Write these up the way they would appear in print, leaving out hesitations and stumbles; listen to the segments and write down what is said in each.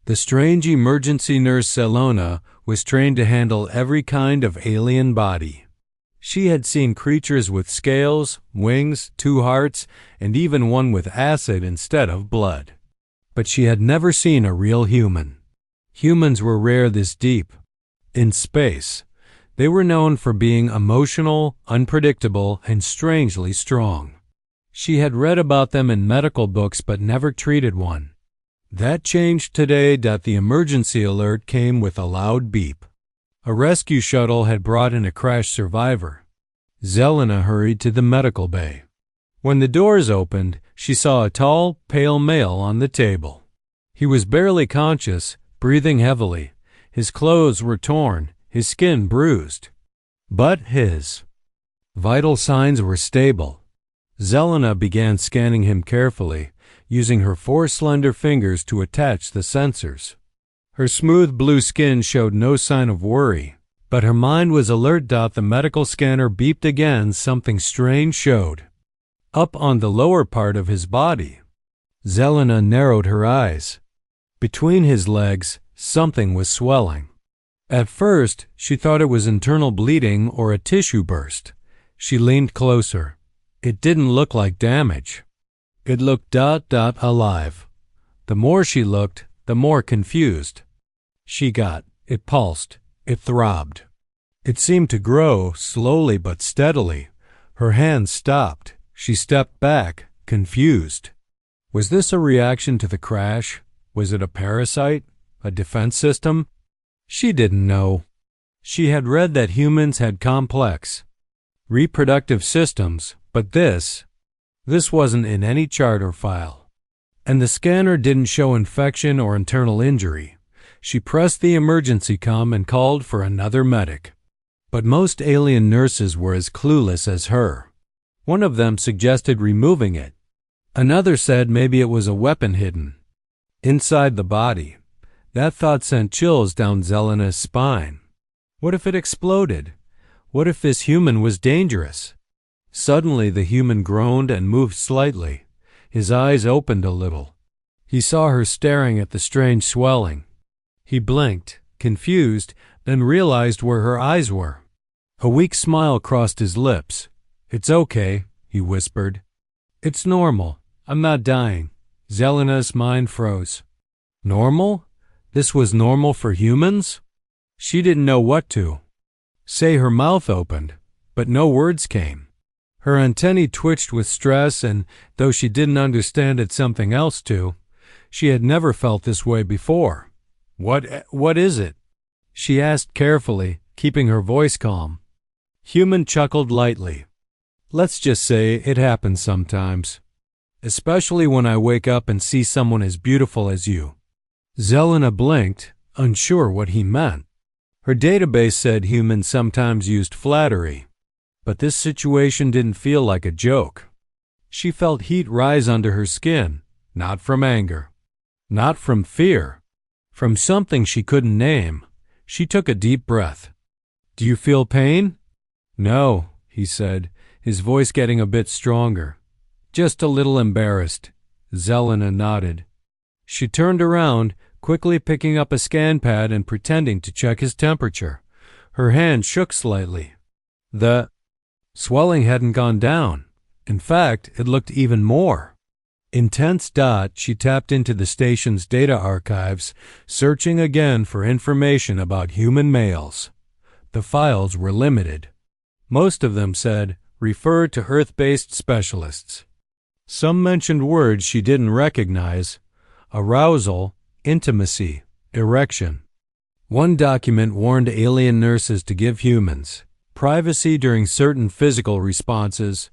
The strange emergency nurse Zelona was trained to handle every kind of alien body. She had seen creatures with scales, wings, 2 hearts, and even one with acid instead of blood. But she had never seen a real human. Humans were rare this deep. In space, they were known for being emotional, unpredictable, and strangely strong. She had read about them in medical books but never treated one. That changed today that the emergency alert came with a loud beep. A rescue shuttle had brought in a crash survivor. Zelena hurried to the medical bay. When the doors opened, she saw a tall, pale male on the table. He was barely conscious, breathing heavily. His clothes were torn, his skin bruised. But his vital signs were stable. Zelena began scanning him carefully, using her 4 slender fingers to attach the sensors. Her smooth blue skin showed no sign of worry, but her mind was alert. The medical scanner beeped again. Something strange showed up on the lower part of his body. Zelena narrowed her eyes. Between his legs, something was swelling. At first, she thought it was internal bleeding or a tissue burst. She leaned closer. It didn't look like damage. It looked alive. The more she looked, the more confused she got. It pulsed. It throbbed. It seemed to grow, slowly but steadily. Her hands stopped. She stepped back, confused. Was this a reaction to the crash? Was it a parasite? A defense system? She didn't know. She had read that humans had complex reproductive systems, but this wasn't in any chart or file. And the scanner didn't show infection or internal injury. She pressed the emergency comm and called for another medic. But most alien nurses were as clueless as her. One of them suggested removing it. Another said maybe it was a weapon hidden inside the body. That thought sent chills down Zelena's spine. What if it exploded? What if this human was dangerous? Suddenly the human groaned and moved slightly. His eyes opened a little. He saw her staring at the strange swelling. He blinked, confused, then realized where her eyes were. A weak smile crossed his lips. "It's okay," he whispered. "It's normal. I'm not dying." Zelena's mind froze. Normal? This was normal for humans? She didn't know what to say. Her mouth opened, but no words came. Her antennae twitched with stress, and though she didn't understand it something else too, she had never felt this way before. What is it?" she asked carefully, keeping her voice calm. Human chuckled lightly. "Let's just say it happens sometimes. Especially when I wake up and see someone as beautiful as you." Zelena blinked, unsure what he meant. Her database said humans sometimes used flattery, but this situation didn't feel like a joke. She felt heat rise under her skin, not from anger, not from fear, from something she couldn't name. She took a deep breath. "Do you feel pain?" "No," he said, his voice getting a bit stronger. "Just a little embarrassed." Zelena nodded. She turned around, quickly picking up a scan pad and pretending to check his temperature. Her hand shook slightly. The swelling hadn't gone down. In fact, it looked even more intense. She tapped into the station's data archives, searching again for information about human males. The files were limited. Most of them said, "Refer to Earth-based specialists." Some mentioned words she didn't recognize: arousal, intimacy, erection. One document warned alien nurses to give humans privacy during certain physical responses.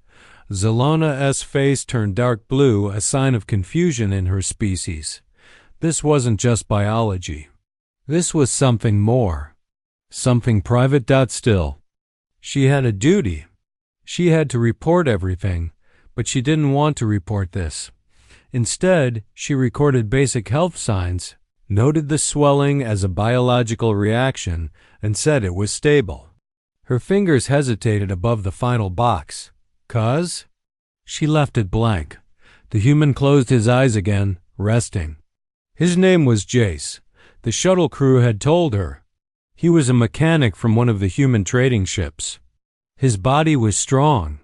Zelona's face turned dark blue, a sign of confusion in her species. This wasn't just biology. This was something more. Something private. Still, she had a duty. She had to report everything, but she didn't want to report this. Instead, she recorded basic health signs, noted the swelling as a biological reaction, and said it was stable. Her fingers hesitated above the final box. "'Cause?" She left it blank. The human closed his eyes again, resting. His name was Jace. The shuttle crew had told her. He was a mechanic from one of the human trading ships. His body was strong,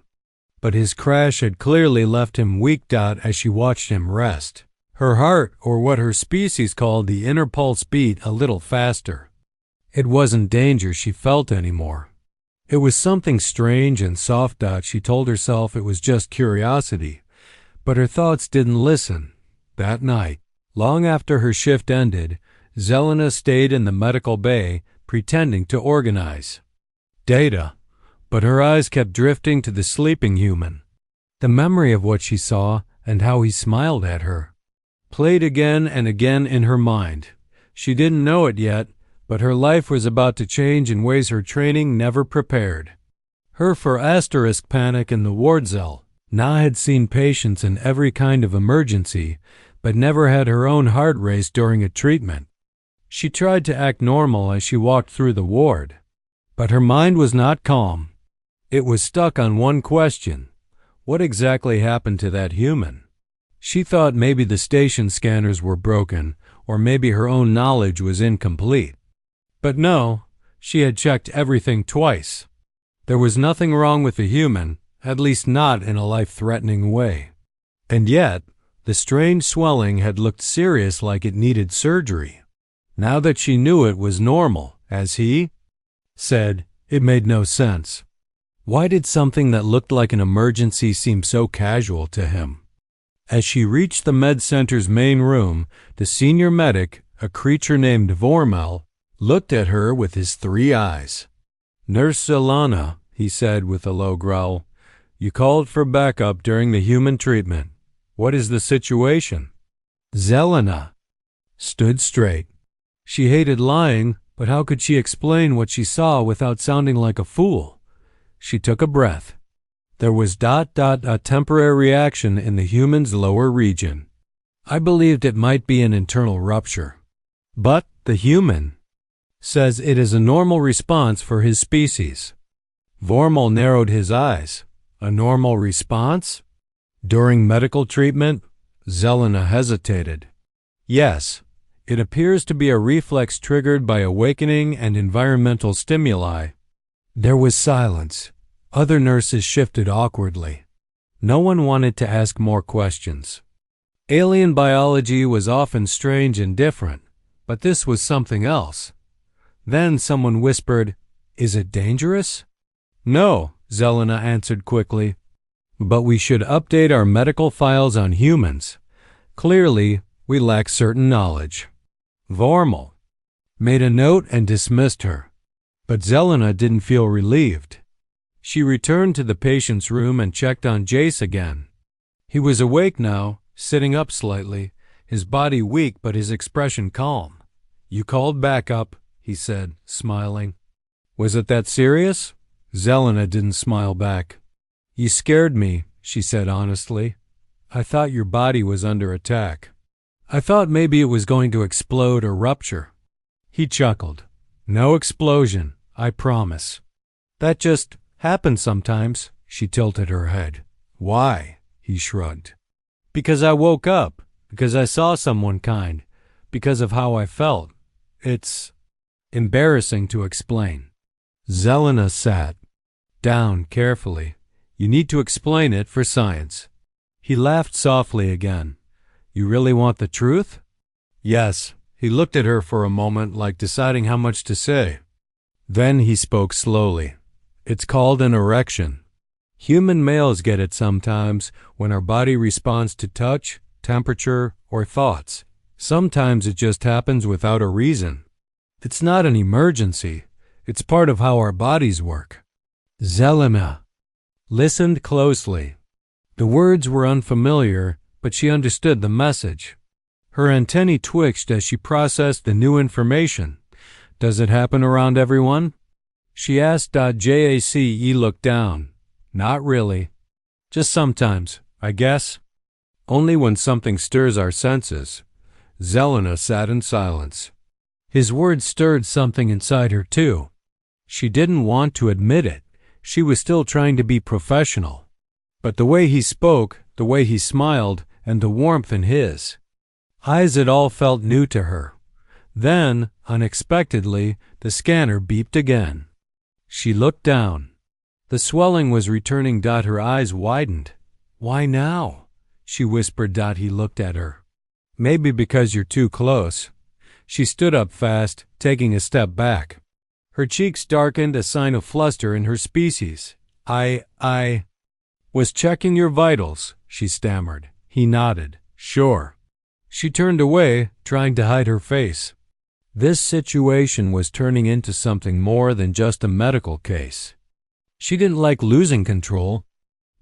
but his crash had clearly left him weak. As she watched him rest, her heart, or what her species called the inner pulse, beat a little faster. It wasn't danger she felt anymore. It was something strange and soft. She told herself it was just curiosity, but her thoughts didn't listen. That night, long after her shift ended, Zelena stayed in the medical bay, pretending to organize data, but her eyes kept drifting to the sleeping human. The memory of what she saw and how he smiled at her played again and again in her mind. She didn't know it yet, but her life was about to change in ways her training never prepared. Her for asterisk panic in the ward cell. Na had seen patients in every kind of emergency, but never had her own heart race during a treatment. She tried to act normal as she walked through the ward, but her mind was not calm. It was stuck on one question: what exactly happened to that human? She thought maybe the station scanners were broken, or maybe her own knowledge was incomplete. But no, she had checked everything twice. There was nothing wrong with the human, at least not in a life-threatening way. And yet, the strange swelling had looked serious, like it needed surgery. Now that she knew it was normal, as he said, it made no sense. Why did something that looked like an emergency seem so casual to him? As she reached the med center's main room, the senior medic, a creature named Vormel, looked at her with his 3 eyes. "Nurse Zelena," he said with a low growl, "you called for backup during the human treatment. What is the situation?" Zelena stood straight. She hated lying, but how could she explain what she saw without sounding like a fool? She took a breath. There was a temporary reaction in the human's lower region. I believed it might be an internal rupture. But the human says it is a normal response for his species. Vormel narrowed his eyes. A normal response? During medical treatment? Zelena hesitated. Yes, it appears to be a reflex triggered by awakening and environmental stimuli. There was silence. Other nurses shifted awkwardly. No one wanted to ask more questions. Alien biology was often strange and different, but this was something else. Then someone whispered, "Is it dangerous?" "No," Zelena answered quickly. "But we should update our medical files on humans. Clearly, we lack certain knowledge." Vormel made a note and dismissed her. But Zelena didn't feel relieved. She returned to the patient's room and checked on Jace again. He was awake now, sitting up slightly, his body weak but his expression calm. "You called backup," he said, smiling. "Was it that serious?" Zelena didn't smile back. "You scared me," she said honestly. "I thought your body was under attack. I thought maybe it was going to explode or rupture." He chuckled. "No explosion, I promise." "That just happens sometimes." She tilted her head. "Why?" He shrugged. "Because I woke up, because I saw someone kind, because of how I felt. It's embarrassing to explain." Zelena sat down carefully. "You need to explain it for science." He laughed softly again. "You really want the truth?" "Yes." He looked at her for a moment, like deciding how much to say. Then he spoke slowly. "It's called an erection. Human males get it sometimes when our body responds to touch, temperature, or thoughts. Sometimes it just happens without a reason. It's not an emergency. It's part of how our bodies work." Zelena listened closely. The words were unfamiliar, but she understood the message. Her antennae twitched as she processed the new information. "Does it happen around everyone?" She asked. Jace looked down. "Not really. Just sometimes, I guess. Only when something stirs our senses." Zelena sat in silence. His words stirred something inside her too. She didn't want to admit it. She was still trying to be professional. But the way he spoke, the way he smiled, and the warmth in his eyes, it all felt new to her. Then, unexpectedly, the scanner beeped again. She looked down. The swelling was returning. Her eyes widened. "Why now?" she whispered. He looked at her. "Maybe because you're too close." She stood up fast, taking a step back. Her cheeks darkened, a sign of fluster in her species. I was checking your vitals," she stammered. He nodded. "Sure." She turned away, trying to hide her face. This situation was turning into something more than just a medical case. She didn't like losing control.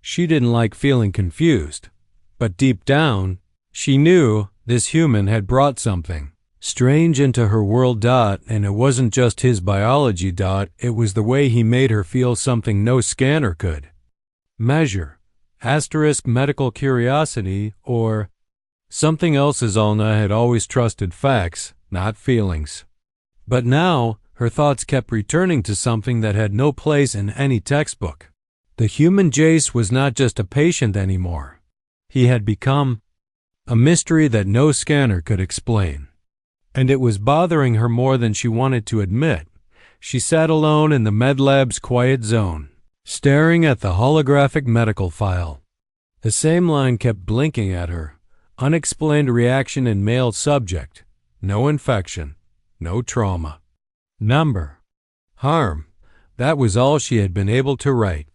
She didn't like feeling confused. But deep down, she knew this human had brought something strange into her world. And it wasn't just his biology. It was the way he made her feel, something no scanner could measure. Medical curiosity, or something else. Zalna had always trusted facts, not feelings. But now, her thoughts kept returning to something that had no place in any textbook. The human Jace was not just a patient anymore. He had become a mystery that no scanner could explain. And it was bothering her more than she wanted to admit. She sat alone in the medlab's quiet zone, staring at the holographic medical file. The same line kept blinking at her. Unexplained reaction in male subject. No infection. No trauma. Number. Harm. That was all she had been able to write.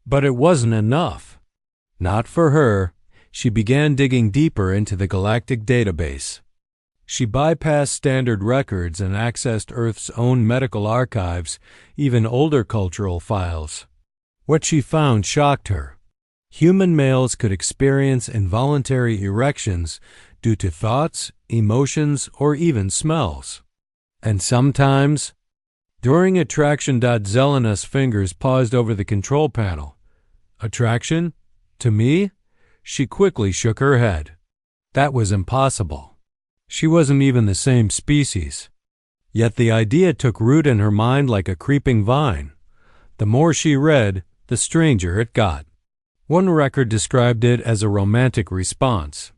But it wasn't enough. Not for her. She began digging deeper into the galactic database. She bypassed standard records and accessed Earth's own medical archives, even older cultural files. What she found shocked her. Human males could experience involuntary erections due to thoughts, emotions, or even smells. And sometimes, during attraction. Zelena's fingers paused over the control panel. Attraction? To me? She quickly shook her head. That was impossible. She wasn't even the same species. Yet the idea took root in her mind like a creeping vine. The more she read, the stranger it got. One record described it as a romantic response.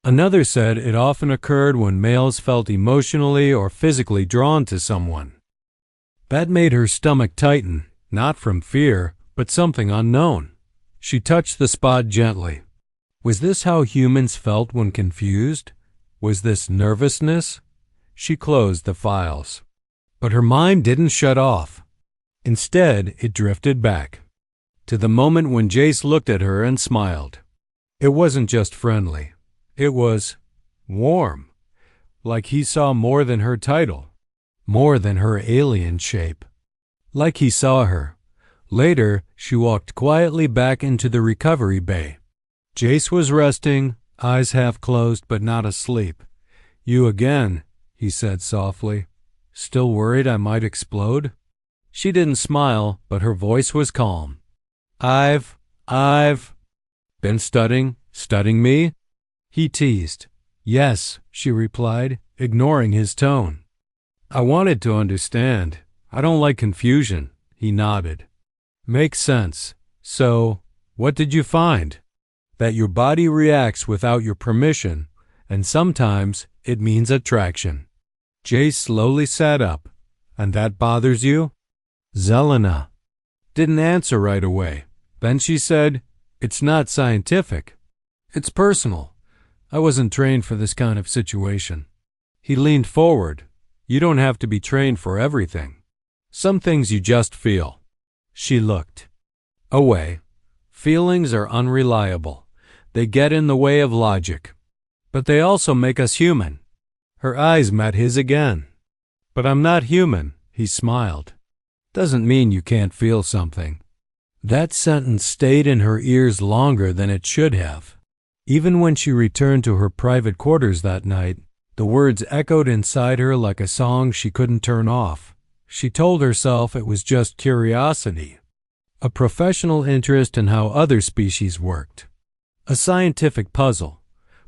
Another said it often occurred when males felt emotionally or physically drawn to someone. That made her stomach tighten, not from fear, but something unknown. She touched the spot gently. Was this how humans felt when confused? Was this nervousness? She closed the files. But her mind didn't shut off. Instead, it drifted back to the moment when Jace looked at her and smiled. It wasn't just friendly. It was warm, like he saw more than her title, more than her alien shape. Like he saw her. Later, she walked quietly back into the recovery bay. Jace was resting, eyes half closed but not asleep. "You again," he said softly. "Still worried I might explode?" She didn't smile, but her voice was calm. I've been studying me?" he teased. "Yes," she replied, ignoring his tone. "I wanted to understand. I don't like confusion," he nodded. "Makes sense. So, what did you find?" "That your body reacts without your permission, and sometimes it means attraction." Jace slowly sat up. "And that bothers you?" Zelena didn't answer right away. Then she said, "It's not scientific. It's personal. I wasn't trained for this kind of situation." He leaned forward. "You don't have to be trained for everything. Some things you just feel." She looked away. Feelings are unreliable. They get in the way of logic. But they also make us human. Her eyes met his again. "But I'm not human," he smiled. "Doesn't mean you can't feel something." That sentence stayed in her ears longer than it should have. Even when she returned to her private quarters that night, the words echoed inside her like a song she couldn't turn off. She told herself it was just curiosity, a professional interest in how other species worked, a scientific puzzle.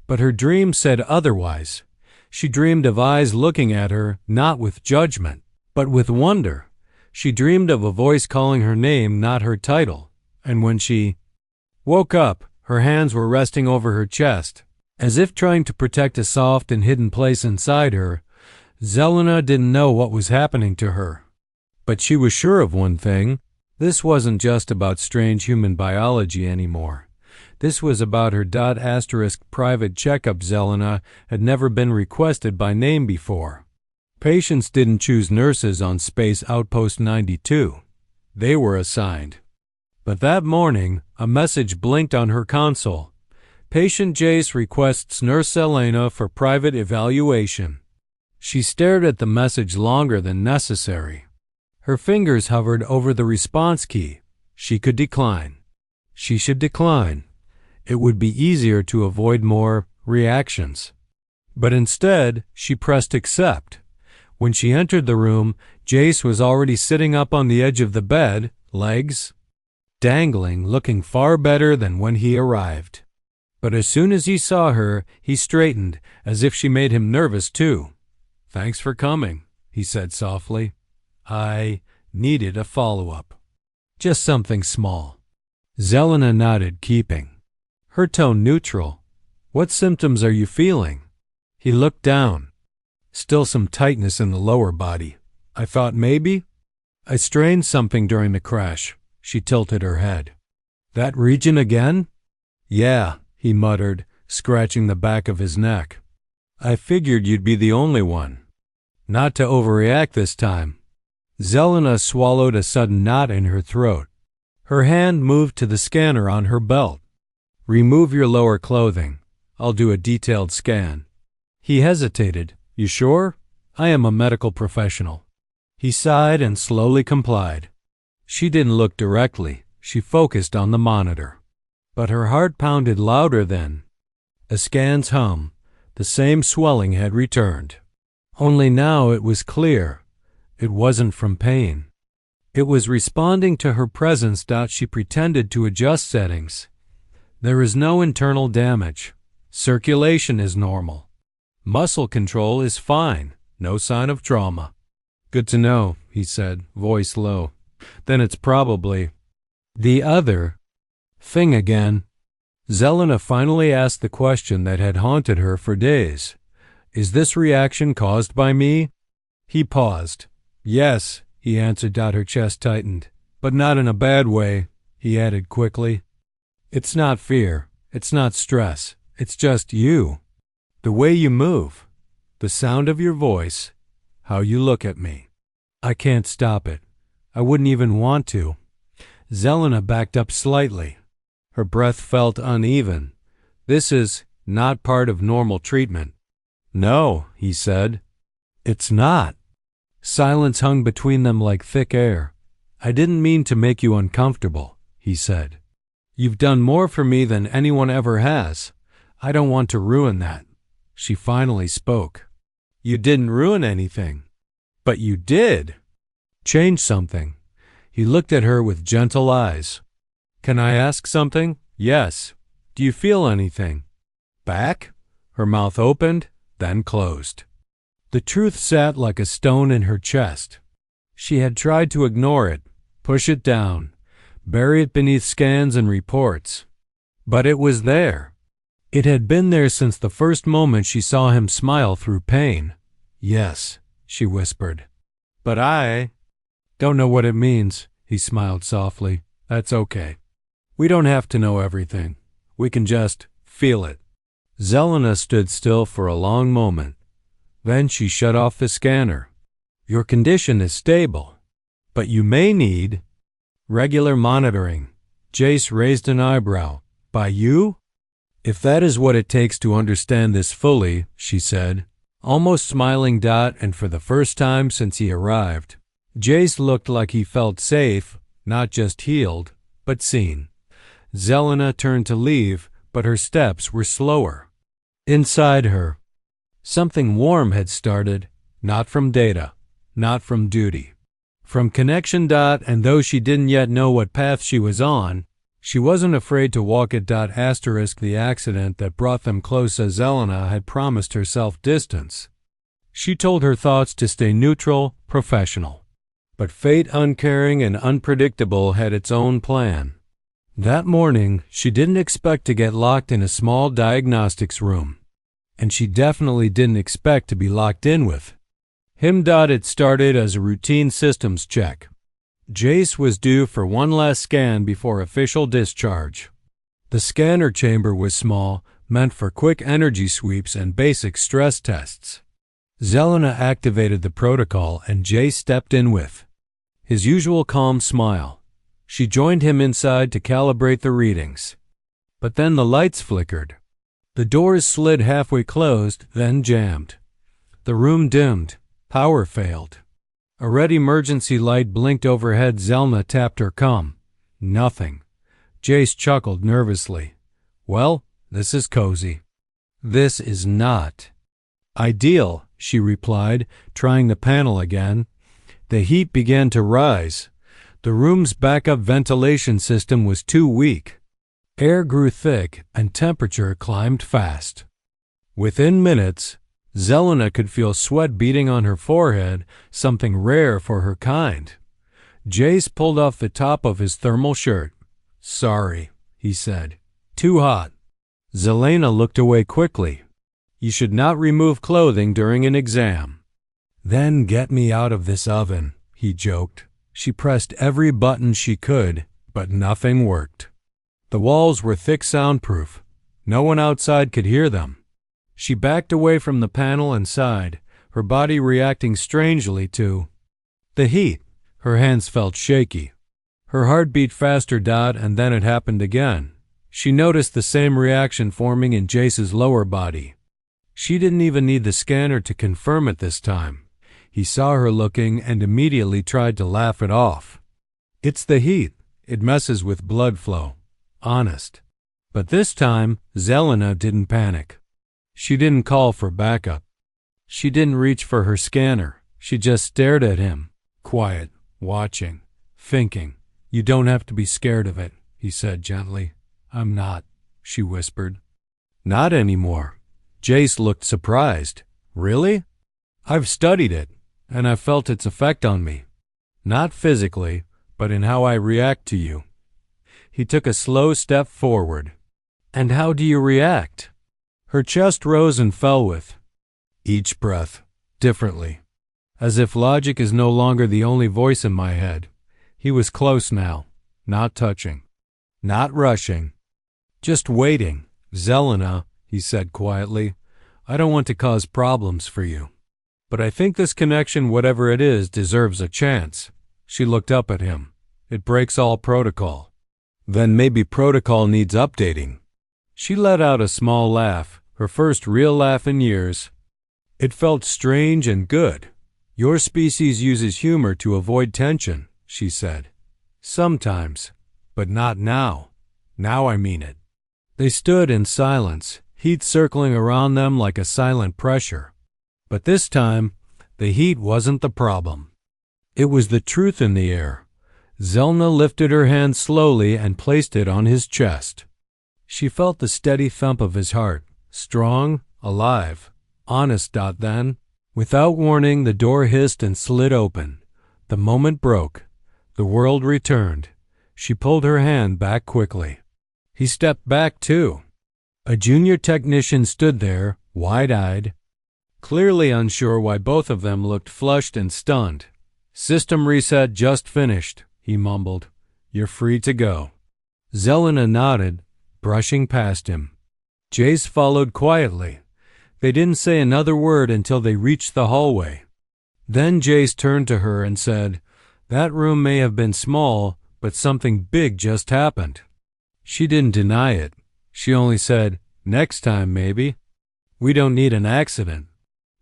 But her dream said otherwise. She dreamed of eyes looking at her, not with judgment, but with wonder. She dreamed of a voice calling her name, not her title. And when she woke up, her hands were resting over her chest, as if trying to protect a soft and hidden place inside her. Zelena didn't know what was happening to her. But she was sure of one thing. This wasn't just about strange human biology anymore. This was about her private checkup. Zelena had never been requested by name before. Patients didn't choose nurses on Space Outpost 92. They were assigned. But that morning, a message blinked on her console. Patient Jace requests Nurse Zelena for private evaluation. She stared at the message longer than necessary. Her fingers hovered over the response key. She could decline. She should decline. It would be easier to avoid more reactions. But instead, she pressed accept. When she entered the room, Jace was already sitting up on the edge of the bed, legs dangling, looking far better than when he arrived. But as soon as he saw her, he straightened, as if she made him nervous too. "Thanks for coming," he said softly. "I needed a follow-up. Just something small." Zelena nodded, keeping her tone neutral. "What symptoms are you feeling?" He looked down. Still some tightness in the lower body. "I thought maybe I strained something during the crash." She tilted her head. "That region again?" "Yeah," he muttered, scratching the back of his neck. "I figured you'd be the only one. Not to overreact this time." Zelena swallowed a sudden knot in her throat. Her hand moved to the scanner on her belt. "Remove your lower clothing. I'll do a detailed scan." He hesitated. "You sure? I am a medical professional." He sighed and slowly complied. She didn't look directly. She focused on the monitor. But her heart pounded louder then. A scan's hum. The same swelling had returned. Only now it was clear. It wasn't from pain. It was responding to her presence. She pretended to adjust settings. "There is no internal damage. Circulation is normal. Muscle control is fine. No sign of trauma." "Good to know," he said, voice low. "Then it's probably the other thing again." Zelena finally asked the question that had haunted her for days. "Is this reaction caused by me?" He paused. "Yes," he answered. Her chest tightened. "But not in a bad way," he added quickly. "It's not fear. It's not stress. It's just you. The way you move. The sound of your voice. How you look at me. I can't stop it. I wouldn't even want to." Zelena backed up slightly. Her breath felt uneven. "This is not part of normal treatment." "No," he said. "It's not." Silence hung between them like thick air. "I didn't mean to make you uncomfortable," he said. "You've done more for me than anyone ever has. I don't want to ruin that." She finally spoke. "You didn't ruin anything." "But you did." "Change something." He looked at her with gentle eyes. "Can I ask something?" "Yes." "Do you feel anything?" "Back?" Her mouth opened, then closed. The truth sat like a stone in her chest. She had tried to ignore it, push it down, bury it beneath scans and reports. But it was there. It had been there since the first moment she saw him smile through pain. "Yes," she whispered. "But I don't know what it means," he smiled softly. "That's okay. We don't have to know everything. We can just feel it." Zelena stood still for a long moment. Then she shut off the scanner. "Your condition is stable, but you may need regular monitoring." Jace raised an eyebrow. "By you?" "If that is what it takes to understand this fully," she said, almost smiling. And for the first time since he arrived, Jace looked like he felt safe, not just healed, but seen. Zelena turned to leave, but her steps were slower. Inside her, something warm had started, not from data, not from duty, from connection. And though she didn't yet know what path she was on, she wasn't afraid to walk it. The accident that brought them close as Zelena had promised herself distance. She told her thoughts to stay neutral, professional. But fate, uncaring and unpredictable, had its own plan. That morning, she didn't expect to get locked in a small diagnostics room. And she definitely didn't expect to be locked in with It started as a routine systems check. Jace was due for one last scan before official discharge. The scanner chamber was small, meant for quick energy sweeps and basic stress tests. Zelena activated the protocol and Jace stepped in with his usual calm smile. She joined him inside to calibrate the readings. But then the lights flickered. The doors slid halfway closed, then jammed. The room dimmed. Power failed. A red emergency light blinked overhead. Zelena tapped her comm. Nothing. Jace chuckled nervously. Well, this is cozy. This is not ideal, she replied, trying the panel again. The heat began to rise. The room's backup ventilation system was too weak. Air grew thick and temperature climbed fast. Within minutes, Zelena could feel sweat beading on her forehead, something rare for her kind. Jace pulled off the top of his thermal shirt. Sorry, he said. Too hot. Zelena looked away quickly. You should not remove clothing during an exam. Then get me out of this oven, he joked. She pressed every button she could, but nothing worked. The walls were thick soundproof. No one outside could hear them. She backed away from the panel and sighed, her body reacting strangely to the heat. Her hands felt shaky. Her heart beat faster, and then it happened again. She noticed the same reaction forming in Jace's lower body. She didn't even need the scanner to confirm it this time. He saw her looking and immediately tried to laugh it off. It's the heat. It messes with blood flow. Honest. But this time, Zelena didn't panic. She didn't call for backup. She didn't reach for her scanner. She just stared at him, quiet, watching, thinking. You don't have to be scared of it, he said gently. I'm not, she whispered. Not anymore. Jace looked surprised. Really? I've studied it, and I've felt its effect on me. Not physically, but in how I react to you. He took a slow step forward. And how do you react? Her chest rose and fell with each breath, differently. As if logic is no longer the only voice in my head. He was close now, not touching, not rushing, just waiting. Zelena, he said quietly, I don't want to cause problems for you. But I think this connection, whatever it is, deserves a chance. She looked up at him. It breaks all protocol. Then maybe protocol needs updating. She let out a small laugh, her first real laugh in years. It felt strange and good. Your species uses humor to avoid tension, she said. Sometimes, but not now. Now I mean it. They stood in silence, heat circling around them like a silent pressure. But this time, the heat wasn't the problem. It was the truth in the air. Zelena lifted her hand slowly and placed it on his chest. She felt the steady thump of his heart, strong, alive, honest. Then, without warning, the door hissed and slid open. The moment broke. The world returned. She pulled her hand back quickly. He stepped back too. A junior technician stood there, wide-eyed, clearly unsure why both of them looked flushed and stunned. System reset just finished, he mumbled. You're free to go. Zelena nodded, brushing past him. Jace followed quietly. They didn't say another word until they reached the hallway. Then Jace turned to her and said, That room may have been small, but something big just happened. She didn't deny it. She only said, Next time, maybe. We don't need an accident.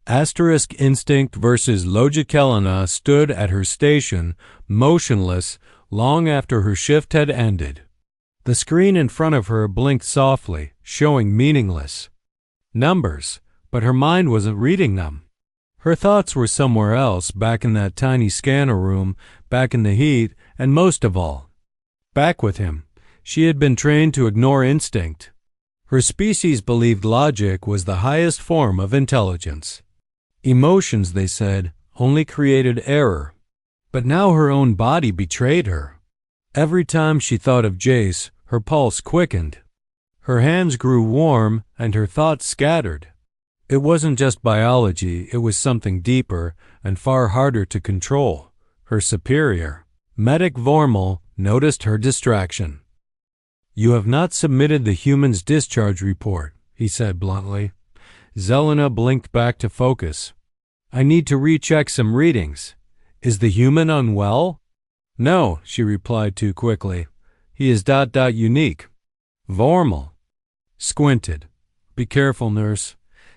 Asterisk instinct versus Logicalina stood at her station, motionless, long after her shift had ended. The screen in front of her blinked softly, showing meaningless numbers, but her mind wasn't reading them. Her thoughts were somewhere else, back in that tiny scanner room, back in the heat, and most of all, back with him. She had been trained to ignore instinct. Her species believed logic was the highest form of intelligence. Emotions, they said, only created error. But now her own body betrayed her. Every time she thought of Jace, her pulse quickened. Her hands grew warm and her thoughts scattered. It wasn't just biology, it was something deeper and far harder to control. Her superior, Medic Vormal, noticed her distraction. "You have not submitted the human's discharge report," he said bluntly. Zelena blinked back to focus. "I need to recheck some readings. Is the human unwell?" "No," she replied too quickly. "He is unique." Vormal squinted. "Be careful, nurse.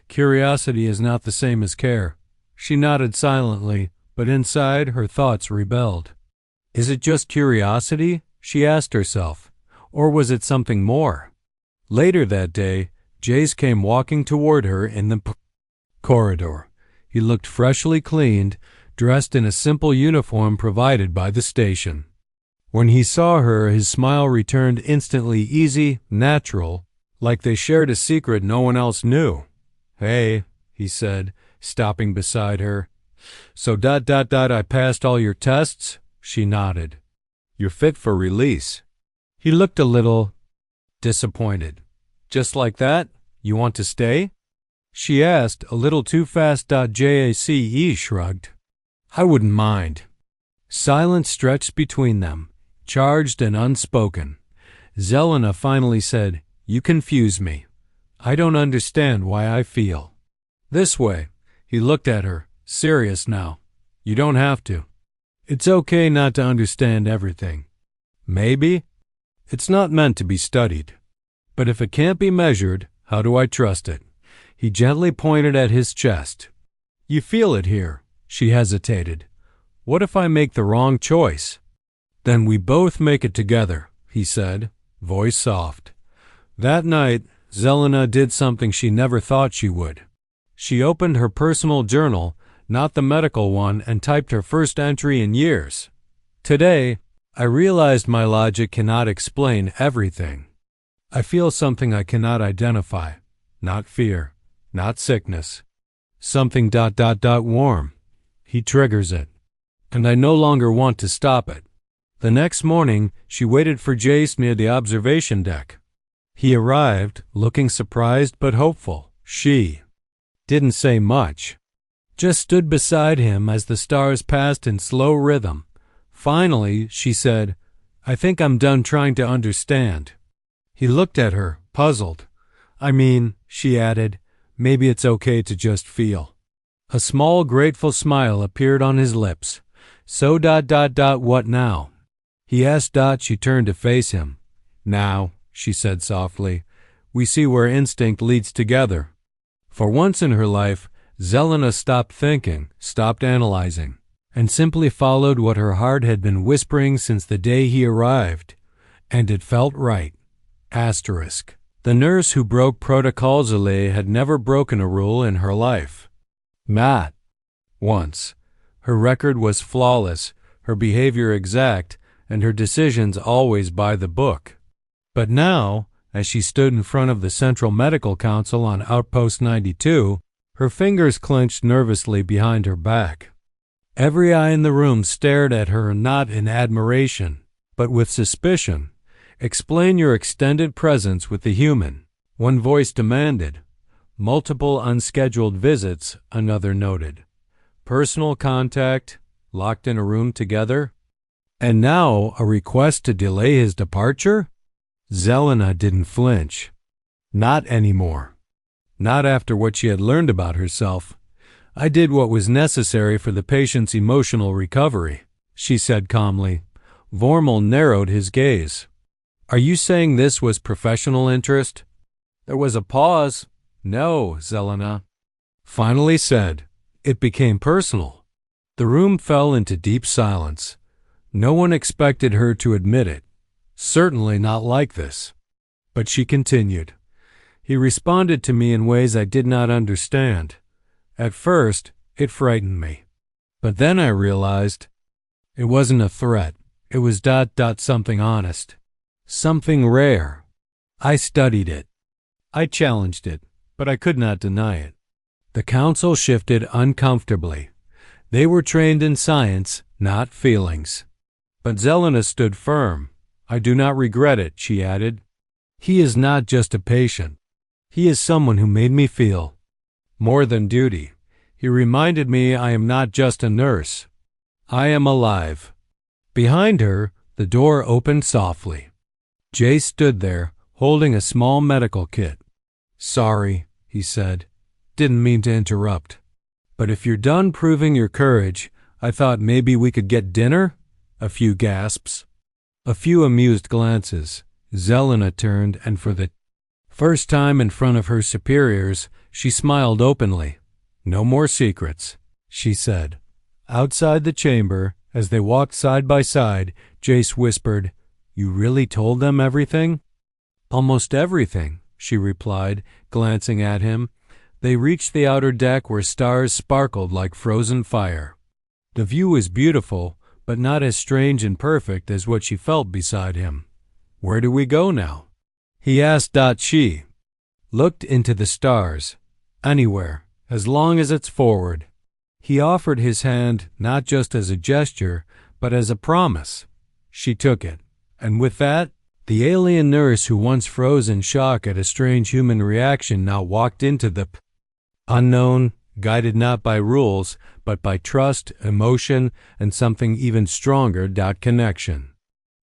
Curiosity is not the same as care." She nodded silently, but inside her thoughts rebelled. Is it just curiosity? She asked herself. Or was it something more? Later that day, Jace came walking toward her in the corridor. He looked freshly cleaned, dressed in a simple uniform provided by the station. When he saw her, his smile returned instantly, easy, natural, like they shared a secret no one else knew. "Hey," he said, stopping beside her. "So I passed all your tests?" She nodded. "You're fit for release." He looked a little disappointed. "Just like that? You want to stay?" She asked, a little too fast. Jace shrugged. "I wouldn't mind." Silence stretched between them, charged and unspoken. Zelena finally said, "You confuse me. I don't understand why I feel this way." He looked at her, serious now. "You don't have to. It's okay not to understand everything. Maybe it's not meant to be studied. But if it can't be measured, how do I trust it?" He gently pointed at his chest. "You feel it here." She hesitated. "What if I make the wrong choice?" "Then we both make it together," he said, voice soft. That night, Zelena did something she never thought she would. She opened her personal journal, not the medical one, and typed her first entry in years. "Today, I realized my logic cannot explain everything. I feel something I cannot identify. Not fear, not sickness. Something warm. He triggers it. And I no longer want to stop it." The next morning, she waited for Jace near the observation deck. He arrived, looking surprised but hopeful. She didn't say much, just stood beside him as the stars passed in slow rhythm. Finally, she said, "I think I'm done trying to understand." He looked at her, puzzled. "I mean," she added, "maybe it's okay to just feel." A small, grateful smile appeared on his lips. "So what now?" He asked. She turned to face him. "Now," she said softly, "we see where instinct leads together." For once in her life, Zelena stopped thinking, stopped analyzing, and simply followed what her heart had been whispering since the day he arrived. And it felt right. Asterisk. The nurse who broke protocols had never broken a rule in her life. Not once. Her record was flawless, her behavior exact, and her decisions always by the book. But now, as she stood in front of the Central Medical Council on Outpost 92, her fingers clenched nervously behind her back. Every eye in the room stared at her, not in admiration, but with suspicion. "Explain your extended presence with the human," one voice demanded. "Multiple unscheduled visits," another noted. "Personal contact, locked in a room together. And now a request to delay his departure?" Zelena didn't flinch. Not anymore. Not after what she had learned about herself. "I did what was necessary for the patient's emotional recovery," she said calmly. Vormal narrowed his gaze. "Are you saying this was professional interest?" There was a pause. "No," Zelena finally said. "It became personal." The room fell into deep silence. No one expected her to admit it. Certainly not like this. But she continued. "He responded to me in ways I did not understand. At first, it frightened me. But then I realized it wasn't a threat. It was something honest. Something rare. I studied it. I challenged it, but I could not deny it." The council shifted uncomfortably. They were trained in science, not feelings. But Zelena stood firm. "I do not regret it," she added. "He is not just a patient. He is someone who made me feel More than duty. He reminded me I am not just a nurse. I am alive. Behind her, the door opened softly. Jay stood there, holding a small medical kit. "Sorry," he said. "Didn't mean to interrupt. But if you're done proving your courage, I thought maybe we could get dinner?" A few gasps. A few amused glances. Zelena turned, and for the first time in front of her superiors, she smiled openly. "No more secrets," she said. Outside the chamber, as they walked side by side, Jace whispered, "You really told them everything?" "Almost everything," she replied, glancing at him. They reached the outer deck where stars sparkled like frozen fire. The view was beautiful, but not as strange and perfect as what she felt beside him. "Where do we go now?" he asked. She looked into the stars. "Anywhere, as long as it's forward." He offered his hand not just as a gesture, but as a promise. She took it, and with that, the alien nurse who once froze in shock at a strange human reaction now walked into the unknown, guided not by rules, but by trust, emotion, and something even stronger, connection.